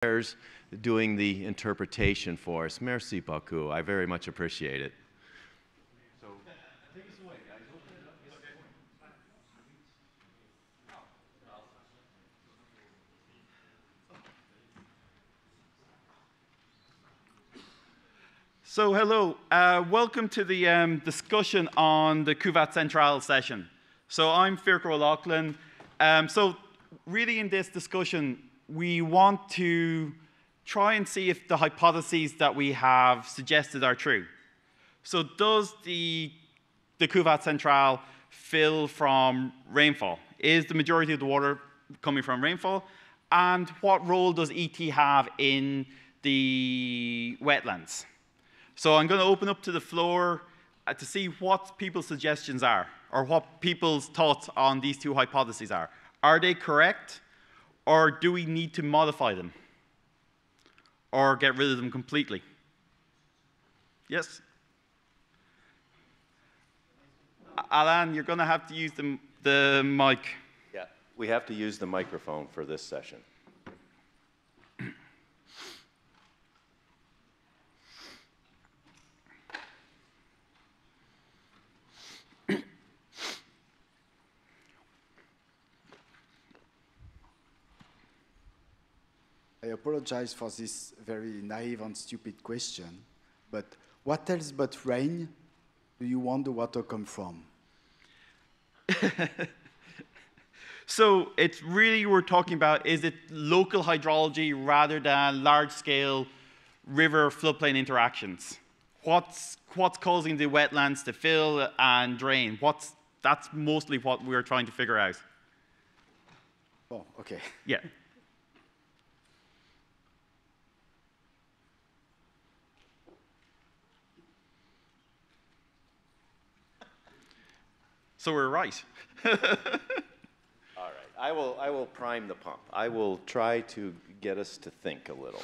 doing the interpretation for us. Merci beaucoup. I very much appreciate it. So, take us away, guys. Open it up. So hello, welcome to the discussion on the Cuvette Centrale session. So I'm Fiachra O'Loughlin. So really in this discussion, we want to try and see if the hypotheses that we have suggested are true. So does the Cuvette Centrale fill from rainfall? Is the majority of the water coming from rainfall? And what role does ET have in the wetlands? So I'm going to open up to the floor to see what people's suggestions are, or what people's thoughts on these two hypotheses are. Are they correct, or do we need to modify them, or get rid of them completely? Yes? Alan, you're going to have to use the mic. Yeah, we have to use the microphone for this session. I apologize for this very naive and stupid question, but what else but rain do you want the water come from? So it's really we're talking about, is it local hydrology rather than large-scale river floodplain interactions? What's causing the wetlands to fill and drain? That's mostly what we're trying to figure out. Oh, okay. Yeah. So we're right. All right, I will prime the pump. I will try to get us to think a little.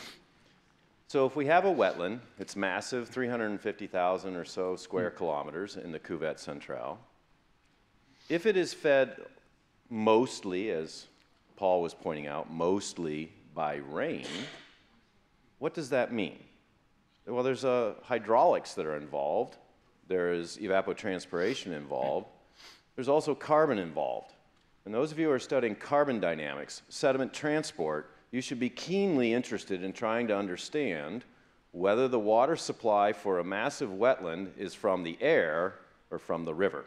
So if we have a wetland, it's massive, 350,000 or so square kilometers in the Cuvette Centrale. If it is fed mostly, as Paul was pointing out, mostly by rain, what does that mean? Well, there's hydraulics that are involved. There's evapotranspiration involved. There's also carbon involved. And those of you who are studying carbon dynamics, sediment transport, you should be keenly interested in trying to understand whether the water supply for a massive wetland is from the air or from the river.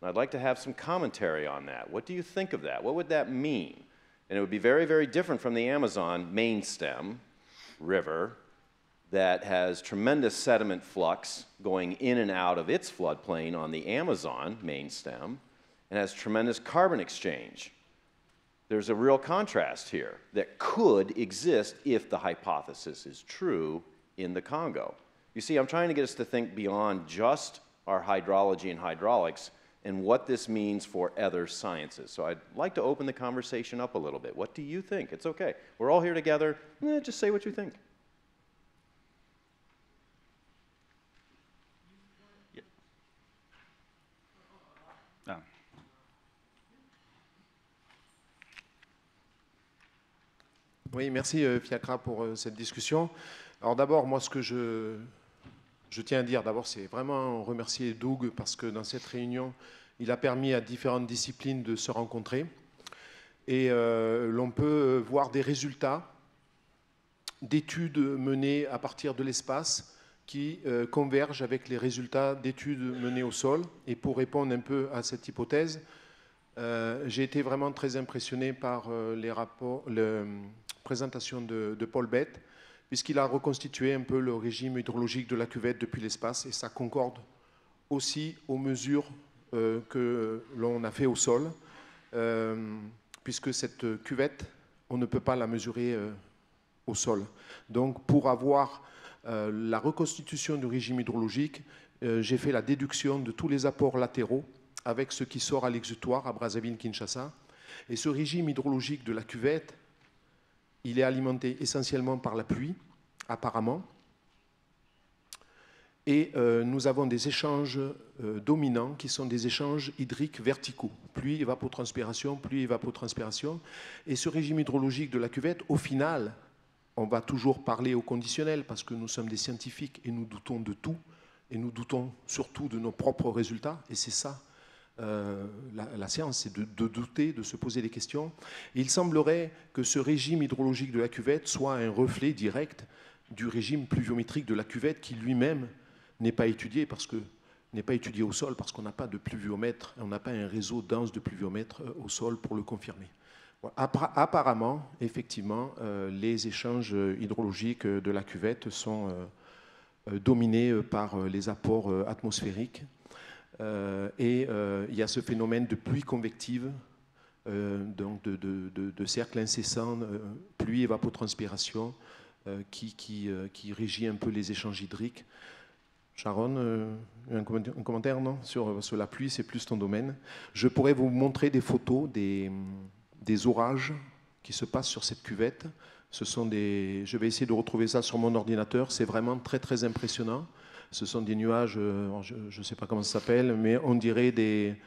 And I'd like to have some commentary on that. What do you think of that? What would that mean? And it would be very, very different from the Amazon main stem river that has tremendous sediment flux going in and out of its floodplain on the Amazon main stem and has tremendous carbon exchange. There's a real contrast here that could exist if the hypothesis is true in the Congo. You see, I'm trying to get us to think beyond just our hydrology and hydraulics and what this means for other sciences. So I'd like to open the conversation up a little bit. What do you think? It's okay. We're all here together. Just say what you think. Oui, merci Fiachra pour cette discussion. Alors d'abord, moi ce que je tiens à dire, d'abord c'est vraiment remercier Doug parce que dans cette réunion, il a permis à différentes disciplines de se rencontrer et l'on peut voir des résultats d'études menées à partir de l'espace qui convergent avec les résultats d'études menées au sol. Et pour répondre un peu à cette hypothèse, j'ai été vraiment très impressionné par les rapports, présentation de Paul Bett, puisqu'il a reconstitué un peu le régime hydrologique de la cuvette depuis l'espace, et ça concorde aussi aux mesures que l'on a fait au sol, puisque cette cuvette, on ne peut pas la mesurer au sol. Donc pour avoir la reconstitution du régime hydrologique, j'ai fait la déduction de tous les apports latéraux avec ce qui sort à l'exutoire à Brazzaville-Kinshasa. Et ce régime hydrologique de la cuvette, il est alimenté essentiellement par la pluie, apparemment. Et nous avons des échanges dominants qui sont des échanges hydriques verticaux. Pluie, évapotranspiration, pluie, évapotranspiration. Et ce régime hydrologique de la cuvette, au final, on va toujours parler au conditionnel parce que nous sommes des scientifiques et nous doutons de tout et nous doutons surtout de nos propres résultats et c'est ça la science, c'est de douter, de se poser des questions. Et il semblerait que ce régime hydrologique de la cuvette soit un reflet direct du régime pluviométrique de la cuvette qui lui-même n'est pas étudié n'est pas étudié au sol parce qu'on n'a pas de pluviomètre, on n'a pas un réseau dense de pluviomètres au sol pour le confirmer. Apparemment, effectivement, les échanges hydrologiques de la cuvette sont dominés par les apports atmosphériques. Et il y a ce phénomène de pluie convective, donc de cercle incessant, pluie, évapotranspiration, qui régit un peu les échanges hydriques. Sharon, un commentaire, non, sur la pluie, c'est plus ton domaine. Je pourrais vous montrer des photos des orages qui se passent sur cette cuvette. Je vais essayer de retrouver ça sur mon ordinateur. C'est vraiment très, très impressionnant. Ce sont des nuages, je ne sais pas comment ça s'appelle, mais on dirait des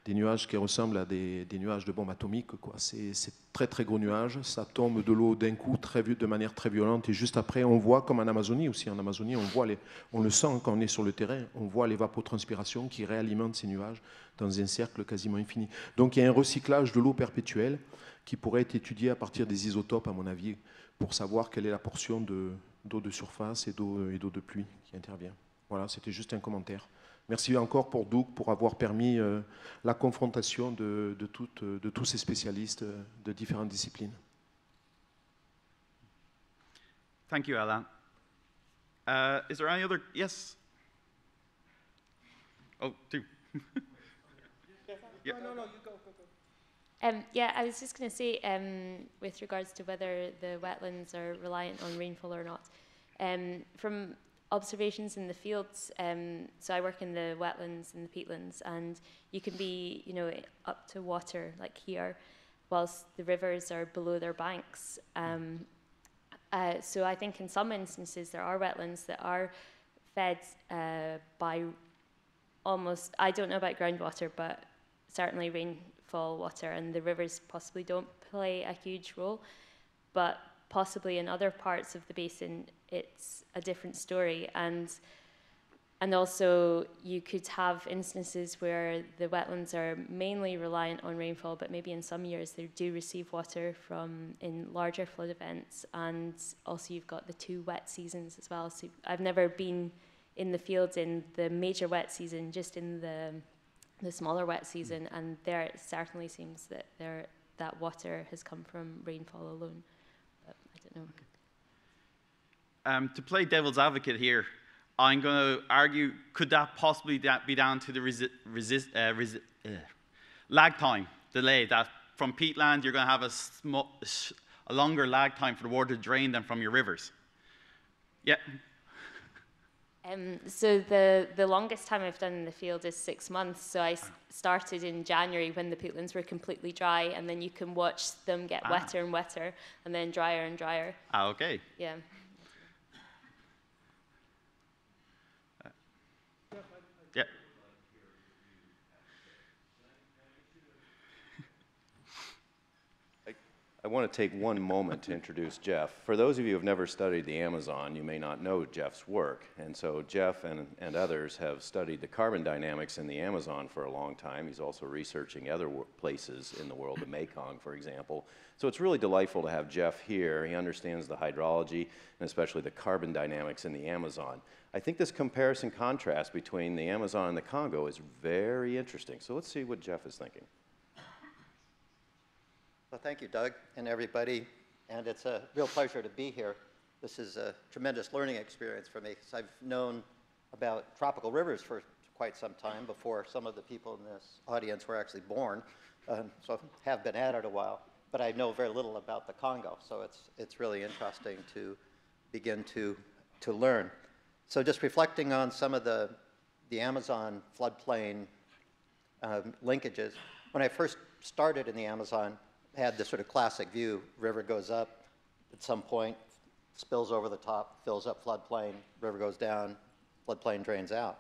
nuages qui ressemblent à des nuages de bombes atomiques. C'est très très gros nuages, ça tombe de l'eau d'un coup de manière très violente et juste après on voit, comme en Amazonie aussi, en Amazonie on le sent quand on est sur le terrain, on voit l'évapotranspiration qui réalimente ces nuages dans un cercle quasiment infini. Donc il y a un recyclage de l'eau perpétuelle qui pourrait être étudié à partir des isotopes à mon avis pour savoir quelle est la portion d'eau de surface et d'eau de pluie qui intervient. Voilà, c'était juste un commentaire. Merci encore pour Doug pour avoir permis la confrontation de tous ces spécialistes de différentes disciplines. Thank you, Alain. Is there any other? Yes. Oh, two. Yeah. No, you go. Yeah, I was just going to say, with regards to whether the wetlands are reliant on rainfall or not, from observations in the fields, so I work in the wetlands and the peatlands, and you can be, up to water like here, whilst the rivers are below their banks. So I think in some instances there are wetlands that are fed by almost, I don't know about groundwater, but certainly rainfall water, and the rivers possibly don't play a huge role, but possibly in other parts of the basin it's a different story, and also you could have instances where the wetlands are mainly reliant on rainfall, but maybe in some years they do receive water from in larger flood events, and also you've got the 2 wet seasons as well. So I've never been in the fields in the major wet season, just in the smaller wet season, and there it certainly seems that that water has come from rainfall alone. But I don't know. To play devil's advocate here, I'm going to argue, could that possibly be down to the lag time, delay, that from peatland you're going to have a longer lag time for the water to drain than from your rivers? Yeah. So the longest time I've done in the field is 6 months. So I started in January when the peatlands were completely dry, and then you can watch them get wetter and wetter, and then drier and drier. Okay. Yeah. Yeah. I want to take one moment to introduce Jeff. For those of you who have never studied the Amazon, you may not know Jeff's work. And so Jeff and others have studied the carbon dynamics in the Amazon for a long time. He's also researching other places in the world, the Mekong, for example. So it's really delightful to have Jeff here. He understands the hydrology and especially the carbon dynamics in the Amazon. I think this comparison contrast between the Amazon and the Congo is very interesting. So let's see what Jeff is thinking. Well, thank you, Doug, and everybody, and it's a real pleasure to be here. This is a tremendous learning experience for me, because I've known about tropical rivers for quite some time, before some of the people in this audience were actually born, so I have been at it a while, but I know very little about the Congo, so it's really interesting to begin to learn. So just reflecting on some of the Amazon floodplain linkages, when I first started in the Amazon, had this sort of classic view: river goes up at some point, spills over the top, fills up floodplain, river goes down, floodplain drains out.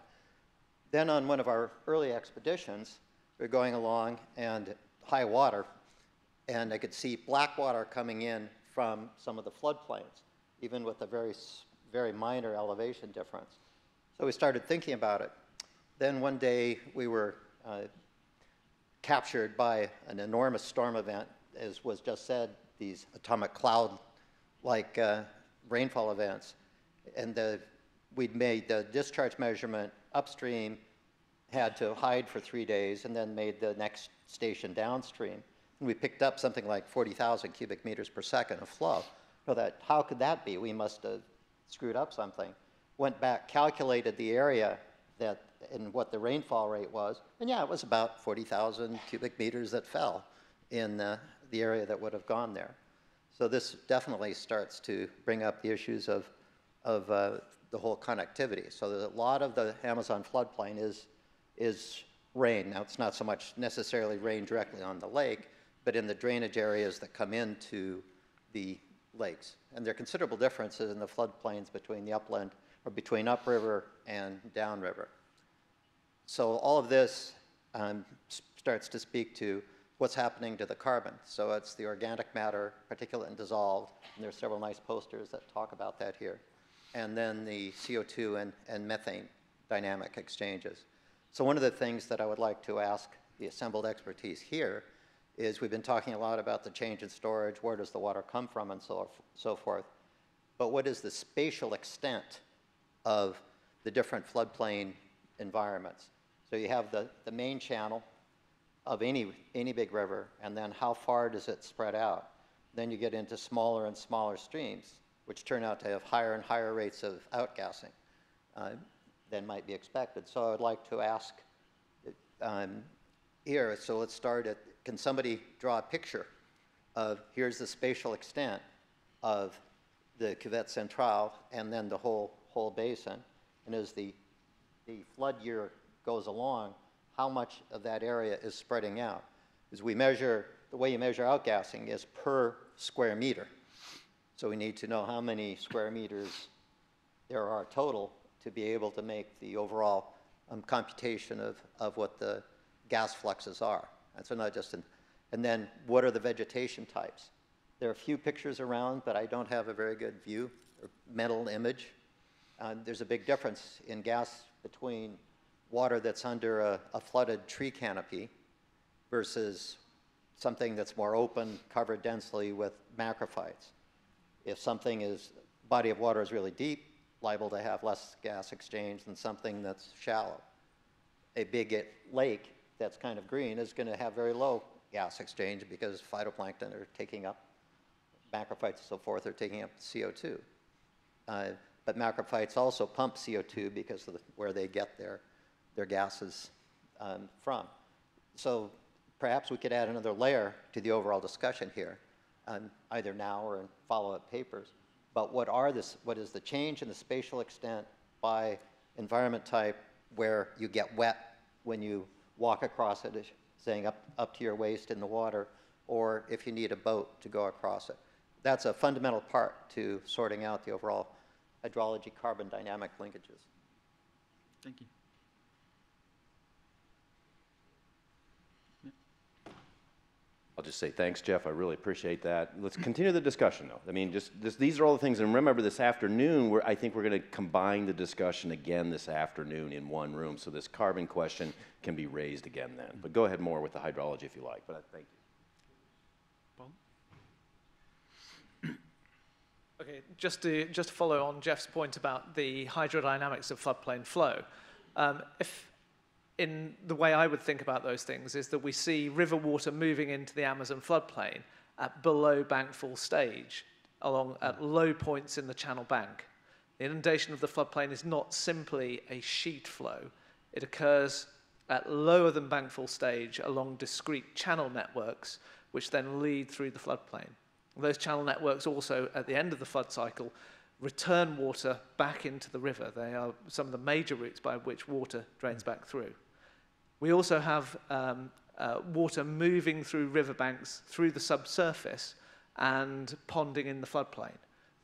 Then on one of our early expeditions, we were going along and high water, and I could see black water coming in from some of the floodplains. even with a very minor elevation difference. So we started thinking about it. Then one day we were captured by an enormous storm event, as was just said, these atomic cloud-like rainfall events. And we'd made the discharge measurement upstream, had to hide for 3 days, and then made the next station downstream. And we picked up something like 40,000 cubic meters per second of flow. So how could that be? We must have screwed up something. Went back, calculated the area and what the rainfall rate was, and yeah, it was about 40,000 cubic meters that fell in the area that would have gone there. So this definitely starts to bring up the issues of the whole connectivity. So a lot of the Amazon floodplain is rain. Now, it's not so much necessarily rain directly on the lake, but in the drainage areas that come into the lakes. And there are considerable differences in the floodplains between the upland, or between upriver and downriver. So all of this starts to speak to what's happening to the carbon. So it's the organic matter, particulate and dissolved, and there's several nice posters that talk about that here. And then the CO2 and methane dynamic exchanges. So one of the things that I would like to ask the assembled expertise here is we've been talking a lot about the change in storage, where does the water come from, and so forth. But what is the spatial extent of the different floodplain environments? So you have the main channel of any big river, and then how far does it spread out? Then you get into smaller and smaller streams, which turn out to have higher and higher rates of outgassing than might be expected. So I would like to ask here, so let's start at, can somebody draw a picture of, here's the spatial extent of the Cuvette Centrale and then the whole basin, and as the flood year goes along, how much of that area is spreading out? As we measure, the way you measure outgassing is per square meter. So we need to know how many square meters there are total to be able to make the overall computation of what the gas fluxes are. And so not just and then what are the vegetation types? There are a few pictures around, but I don't have a very good view or mental image. There's a big difference in gas between water that's under a flooded tree canopy versus something that's more open, covered densely with macrophytes. If body of water is really deep, liable to have less gas exchange than something that's shallow. A big lake that's kind of green is going to have very low gas exchange because phytoplankton are taking up, macrophytes and so forth are taking up CO2. But macrophytes also pump CO2 because of where they get their gases from. So perhaps we could add another layer to the overall discussion here, either now or in follow-up papers. But what is the change in the spatial extent by environment type where you get wet when you walk across it, saying up to your waist in the water, or if you need a boat to go across it? That's a fundamental part to sorting out the overall hydrology carbon dynamic linkages. Thank you. I'll just say thanks, Jeff. I really appreciate that. Let's continue the discussion, though. I mean, these are all the things. And remember, this afternoon, I think we're going to combine the discussion again this afternoon in one room, so this carbon question can be raised again then. But go ahead more with the hydrology if you like. But thank you. Paul? Okay, just to follow on Jeff's point about the hydrodynamics of floodplain flow, in the way I would think about those things is that we see river water moving into the Amazon floodplain at below bankfall stage, at low points in the channel bank. The inundation of the floodplain is not simply a sheet flow. It occurs at lower than bankfall stage along discrete channel networks, which then lead through the floodplain. Those channel networks also, at the end of the flood cycle, return water back into the river. They are some of the major routes by which water drains back through. We also have water moving through riverbanks through the subsurface and ponding in the floodplain.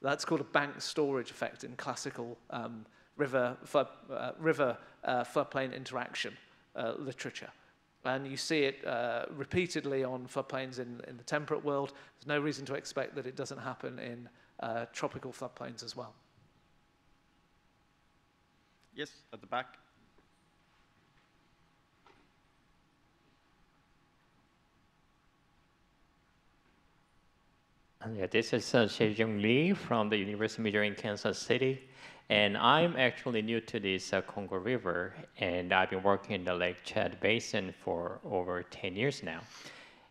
That's called a bank storage effect in classical river floodplain interaction literature. And you see it repeatedly on floodplains in the temperate world. There's no reason to expect that it doesn't happen in tropical floodplains as well. Yes, at the back. Yeah, this is Shejong Lee from the University of Missouri in Kansas City. And I'm actually new to this Congo River, and I've been working in the Lake Chad Basin for over 10 years now.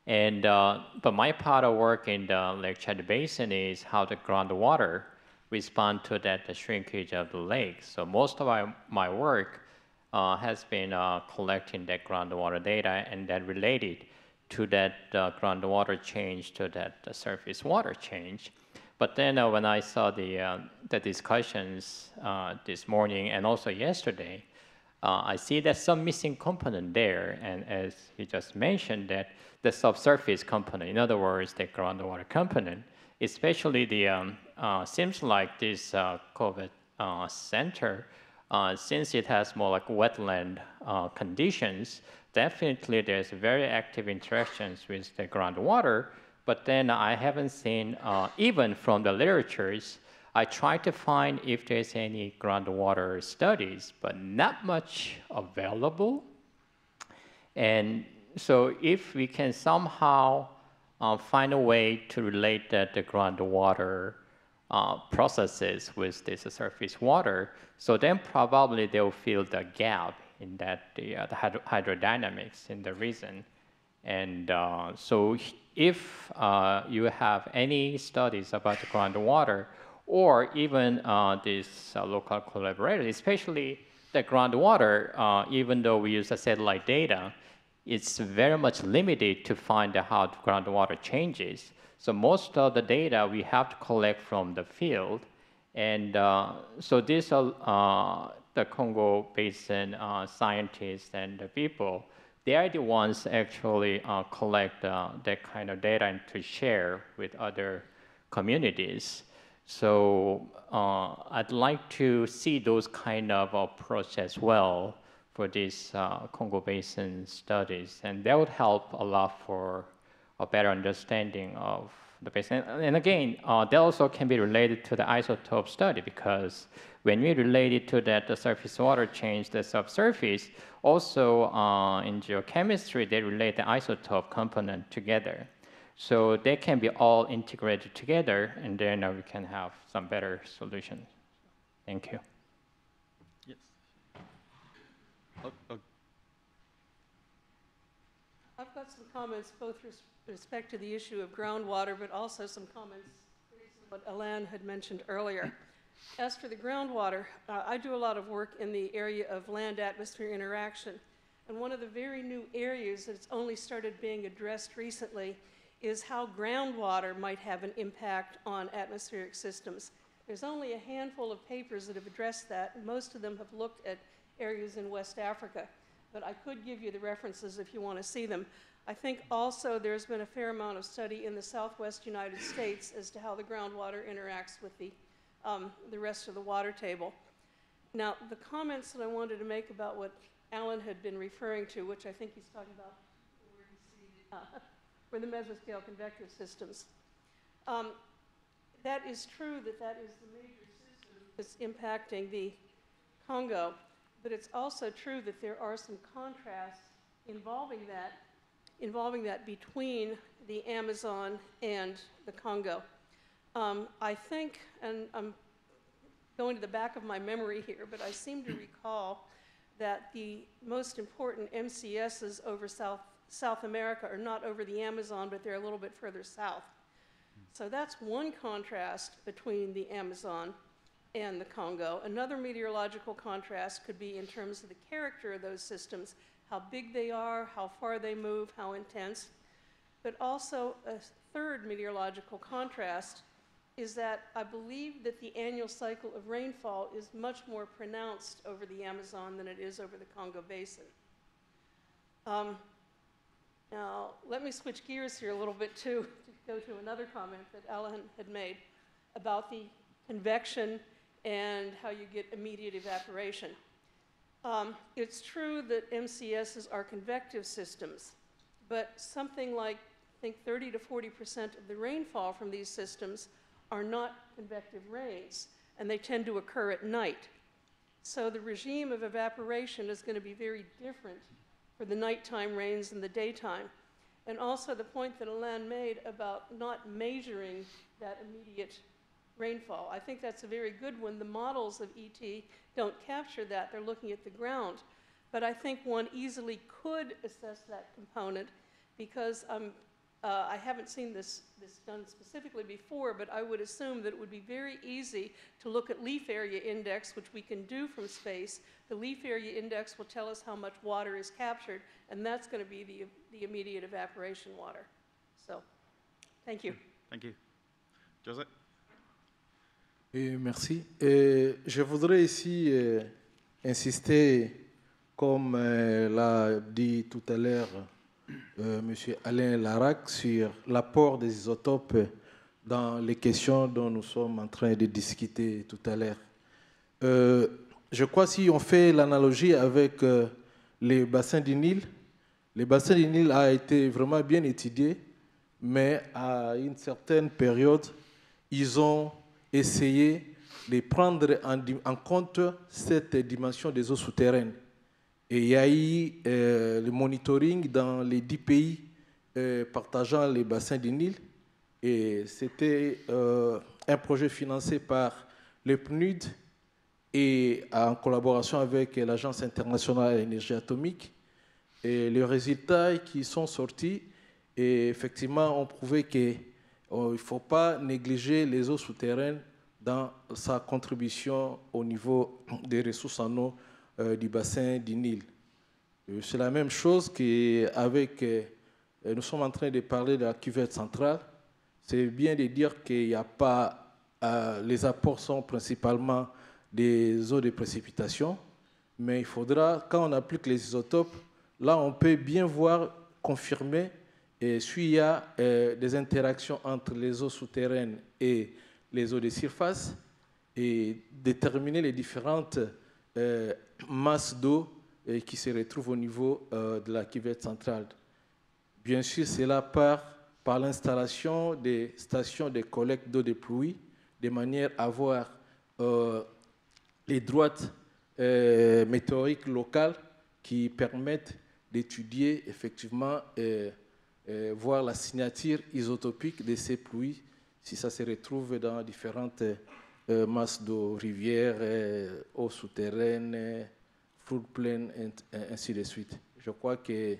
And, but my part of work in the Lake Chad Basin is how the groundwater respond to that the shrinkage of the lake. So most of my work has been collecting that groundwater data and then related to that groundwater change to that surface water change. But then when I saw the discussions this morning and also yesterday, I see there's some missing component there. And as you just mentioned, that the subsurface component, in other words, the groundwater component, especially the, seems like this Cuvette Center, since it has more like wetland conditions, definitely there's very active interactions with the groundwater, but then I haven't seen, even from the literatures, I tried to find if there's any groundwater studies, but not much available. And so if we can somehow find a way to relate that the groundwater processes with this surface water, so then probably they'll fill the gap in that the hydrodynamics in the region. And so if you have any studies about the groundwater, or even this local collaborators, especially the groundwater, even though we use the satellite data, it's very much limited to find out how the groundwater changes. So most of the data we have to collect from the field. And so these are the Congo Basin scientists and the people. They are the ones actually collect that kind of data and to share with other communities. So I'd like to see those kind of approach as well for these Congo Basin studies. And that would help a lot for a better understanding of the basin. And again, that also can be related to the isotope study, because when we relate it to that the surface water change, the subsurface, also in geochemistry, they relate the isotope component together. So they can be all integrated together, and then we can have some better solutions. Thank you. Yes. I've got some comments both with respect to the issue of groundwater, but also some comments based on what Alain had mentioned earlier. As for the groundwater, I do a lot of work in the area of land-atmosphere interaction. And one of the very new areas that's only started being addressed recently is how groundwater might have an impact on atmospheric systems. There's only a handful of papers that have addressed that, and most of them have looked at areas in West Africa. But I could give you the references if you want to see them. I think also there's been a fair amount of study in the Southwest United States as to how the groundwater interacts with the rest of the water table. Now, the comments that I wanted to make about what Alan had been referring to, which I think he's talking about where you see for the mesoscale convective systems. That is true that that is the major system that's impacting the Congo, but it's also true that there are some contrasts involving that between the Amazon and the Congo. I think, and I'm going to the back of my memory here, but I seem to recall that the most important MCSs over South America are not over the Amazon, but they're a little bit further south. So that's one contrast between the Amazon and the Congo. Another meteorological contrast could be in terms of the character of those systems, how big they are, how far they move, how intense. But also a third meteorological contrast is that I believe that the annual cycle of rainfall is much more pronounced over the Amazon than it is over the Congo Basin. Now, let me switch gears here a little bit too, to go to another comment that Alan had made about the convection and how you get immediate evaporation. It's true that MCSs are convective systems, but something like, I think 30 to 40% of the rainfall from these systems are not convective rains, and they tend to occur at night. So the regime of evaporation is going to be very different for the nighttime rains and the daytime. And also the point that Alain made about not measuring that immediate rainfall. I think that's a very good one. The models of ET don't capture that. They're looking at the ground. But I think one easily could assess that component because I haven't seen this done specifically before, but I would assume that it would be very easy to look at leaf area index, which we can do from space. The leaf area index will tell us how much water is captured, and that's going to be the immediate evaporation water. So, thank you. Thank you. Joseph? Merci. Je voudrais ici insister, comme l'a dit tout à l'heure M. Alain Larac, sur l'apport des isotopes dans les questions dont nous sommes en train de discuter tout à l'heure. Je crois que si on fait l'analogie avec les bassins du Nil, les bassins du Nil a été vraiment bien étudié, mais à une certaine période, ils ont essayé de prendre en compte cette dimension des eaux souterraines. Et il y a eu le monitoring dans les 10 pays partageant les bassins du Nil. Et c'était un projet financé par le PNUD et en collaboration avec l'Agence internationale de l'énergie atomique. Et les résultats qui sont sortis, et effectivement, ont prouvé qu'il ne faut pas négliger les eaux souterraines dans sa contribution au niveau des ressources en eau du bassin du Nil. C'est la même chose qu'avec, nous sommes en train de parler de la cuvette centrale. C'est bien de dire qu'il n'y a pas, les apports sont principalement des eaux de précipitation, mais il faudra, quand on applique les isotopes, là on peut bien voir, confirmer, s'il y a des interactions entre les eaux souterraines et les eaux de surface, et déterminer les différentes masses d'eau qui se retrouvent au niveau de la cuvette centrale. Bien sûr, cela part par l'installation des stations de collecte d'eau de pluie, de manière à avoir les droites météoriques locales qui permettent d'étudier effectivement, voir la signature isotopique de ces pluies, si ça se retrouve dans différentes masses d'eau, rivières, eaux souterraines, floodplain, et ainsi de suite. Je crois que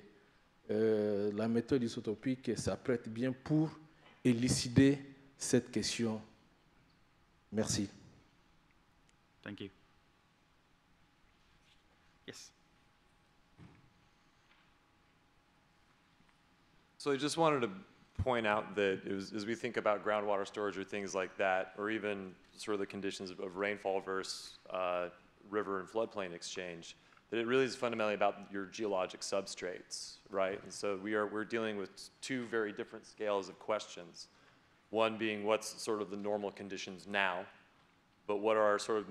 la méthode isotopique s'apprête bien pour élucider cette question. Merci. Thank you. Yes. So I just wanted to point out that as we think about groundwater storage or things like that, or even sort of the conditions of rainfall versus river and floodplain exchange, that it really is fundamentally about your geologic substrates, right? And so we're dealing with two very different scales of questions. One being what's sort of the normal conditions now, but what are our sort of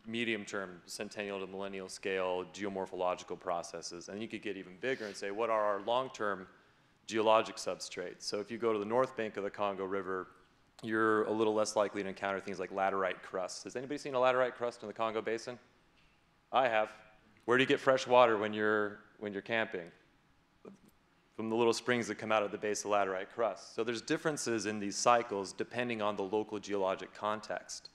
medium-term, centennial to millennial scale geomorphological processes? And you could get even bigger and say, what are our long-term geologic substrates? So if you go to the north bank of the Congo River, you're a little less likely to encounter things like laterite crusts. Has anybody seen a laterite crust in the Congo Basin? I have. Where do you get fresh water when you're camping? From the little springs that come out at the base of laterite crust. So there's differences in these cycles depending on the local geologic context,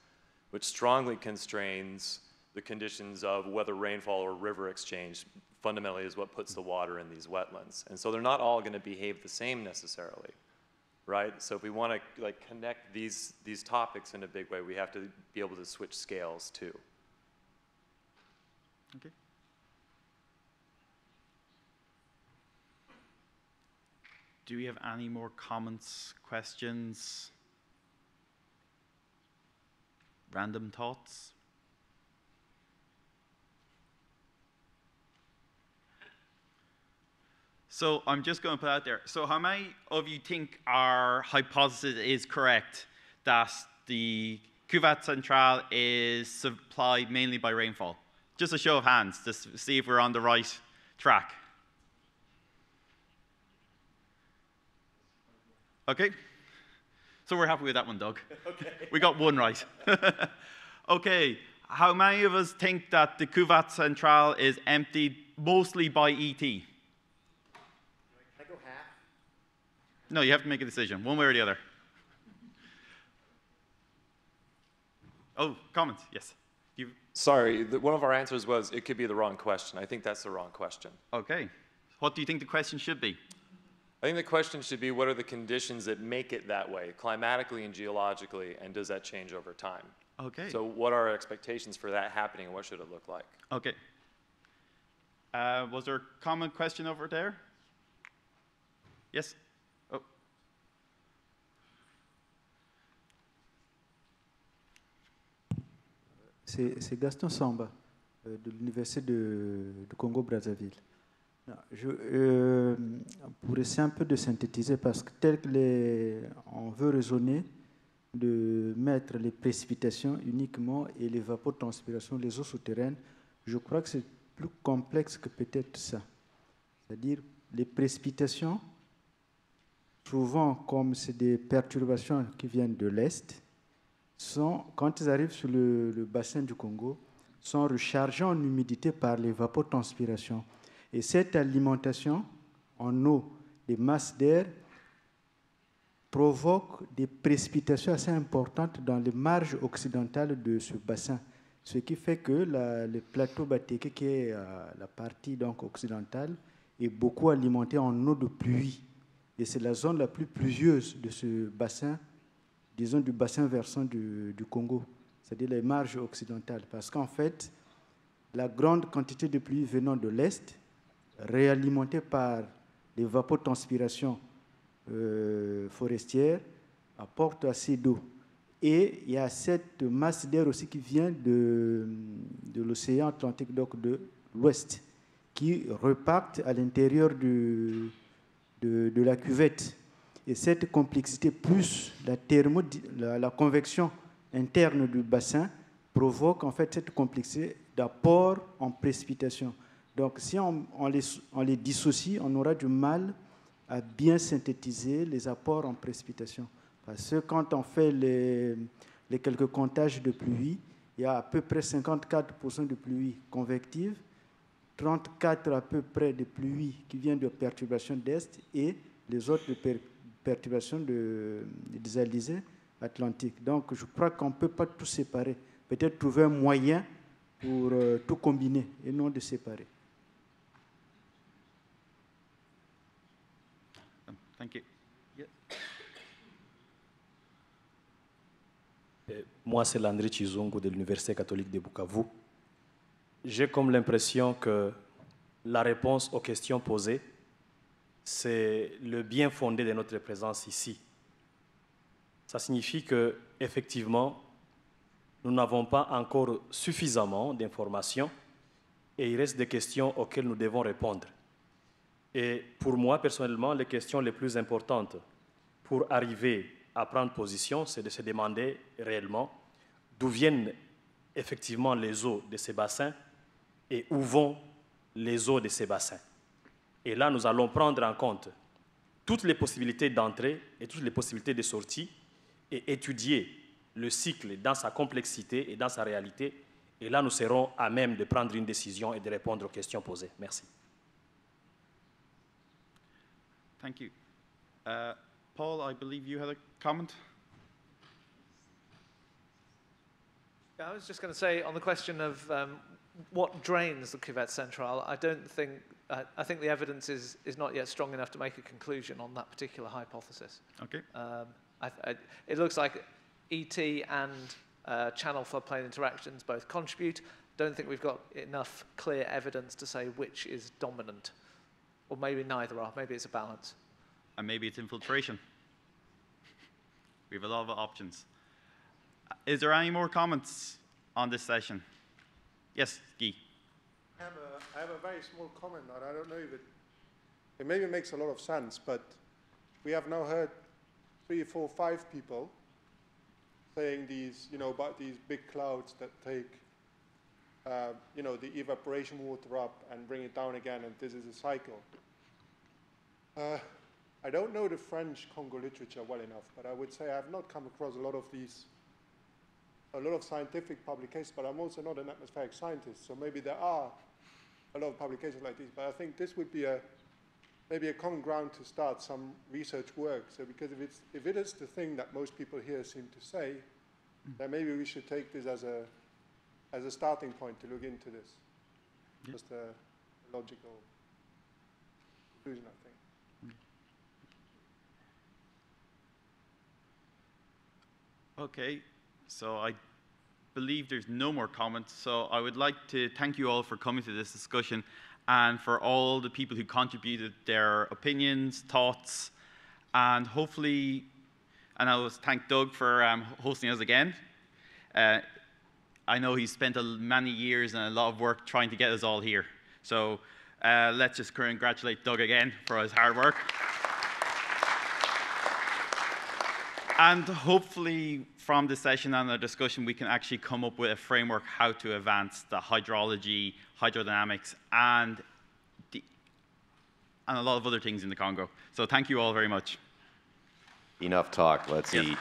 which strongly constrains the conditions of whether rainfall or river exchange fundamentally is what puts the water in these wetlands. And so they're not all going to behave the same necessarily, right? So if we want to like connect these topics in a big way, we have to be able to switch scales too. Okay. Do we have any more comments, questions, random thoughts? So I'm just going to put out there. So how many of you think our hypothesis is correct, that the Cuvette Centrale is supplied mainly by rainfall? Just a show of hands to see if we're on the right track. Okay. So we're happy with that one, Doug. Okay. We got one right. Okay. How many of us think that the Cuvette Centrale is emptied mostly by ET? Can I go half? No, you have to make a decision, one way or the other. Oh, comments, yes. Sorry, one of our answers was it could be the wrong question. I think that's the wrong question. Okay. What do you think the question should be? I think the question should be, what are the conditions that make it that way, climatically and geologically, and does that change over time? Okay. So what are our expectations for that happening, and what should it look like? Okay. Was there a common question over there? Yes? Oh. C'est Gaston Samba de l'Université de Congo-Brazzaville. Pour essayer un peu de synthétiser, parce que tel que on veut raisonner de mettre les précipitations uniquement et l'évapotranspiration, les eaux souterraines, je crois que c'est plus complexe que peut-être ça. C'est-à-dire les précipitations, souvent comme c'est des perturbations qui viennent de l'Est, quand ils arrivent sur le bassin du Congo, sont rechargés en humidité par l'évapotranspiration. Et cette alimentation en eau des masses d'air provoque des précipitations assez importantes dans les marges occidentales de ce bassin. Ce qui fait que le plateau Bateke, qui est la partie donc, occidentale, est beaucoup alimenté en eau de pluie. Et c'est la zone la plus pluvieuse de ce bassin, disons du bassin versant du Congo, c'est-à-dire les marges occidentales. Parce qu'en fait, la grande quantité de pluie venant de l'Est, réalimentée par l'évapotranspiration forestière, apporte assez d'eau. Et il y a cette masse d'air aussi qui vient de l'océan Atlantique, donc de l'Ouest, qui repartent à l'intérieur de la cuvette. Et cette complexité plus la convection interne du bassin provoque en fait cette complexité d'apport en précipitation. Donc si on les dissocie, on aura du mal à bien synthétiser les apports en précipitation. Parce que quand on fait les quelques comptages de pluie, il y a à peu près 54% de pluie convective, 34% à peu près de pluie qui vient de perturbations d'Est et les autres de perturbations des alizés atlantiques. Donc je crois qu'on ne peut pas tout séparer. Peut-être trouver un moyen pour tout combiner et non de séparer. Thank you. Yeah. Moi, c'est Landry Chizungu de l'Université catholique de Bukavu. J'ai comme l'impression que la réponse aux questions posées, c'est le bien fondé de notre présence ici. Ça signifie qu'effectivement, nous n'avons pas encore suffisamment d'informations et il reste des questions auxquelles nous devons répondre. Et pour moi, personnellement, les questions les plus importantes pour arriver à prendre position, c'est de se demander réellement d'où viennent effectivement les eaux de ces bassins et où vont les eaux de ces bassins. Et là, nous allons prendre en compte toutes les possibilités d'entrée et toutes les possibilités de sortie et étudier le cycle dans sa complexité et dans sa réalité. Et là, nous serons à même de prendre une décision et de répondre aux questions posées. Merci. Thank you. Paul, I believe you had a comment? Yeah, I was just going to say on the question of what drains the Cuvette Centrale, I think the evidence is not yet strong enough to make a conclusion on that particular hypothesis. Okay. It looks like ET and channel floodplain interactions both contribute. Don't think we've got enough clear evidence to say which is dominant. Or maybe neither are. Maybe it's a balance. And maybe it's infiltration. We have a lot of options. Is there any more comments on this session? Yes, Guy. I have a very small comment, and I don't know if it maybe makes a lot of sense, but we have now heard 3, 4, 5 people saying these, about these big clouds that take, the evaporation water up and bring it down again, and this is a cycle. I don't know the French Congo literature well enough, but I would say I've not come across a lot of scientific publications, but I'm also not an atmospheric scientist, so maybe there are a lot of publications like these, but I think this would be maybe a common ground to start some research work. So because if it is the thing that most people here seem to say, then maybe we should take this as a starting point to look into this. Yeah. Just a logical conclusion, I think. Okay, so I believe there's no more comments. So I would like to thank you all for coming to this discussion and for all the people who contributed their opinions, thoughts, and hopefully, and I will thank Doug for hosting us again. I know he's spent many years and a lot of work trying to get us all here. So let's just congratulate Doug again for his hard work. And hopefully from this session and the discussion, we can actually come up with a framework how to advance the hydrology, hydrodynamics, and a lot of other things in the Congo. So thank you all very much. Enough talk, let's eat.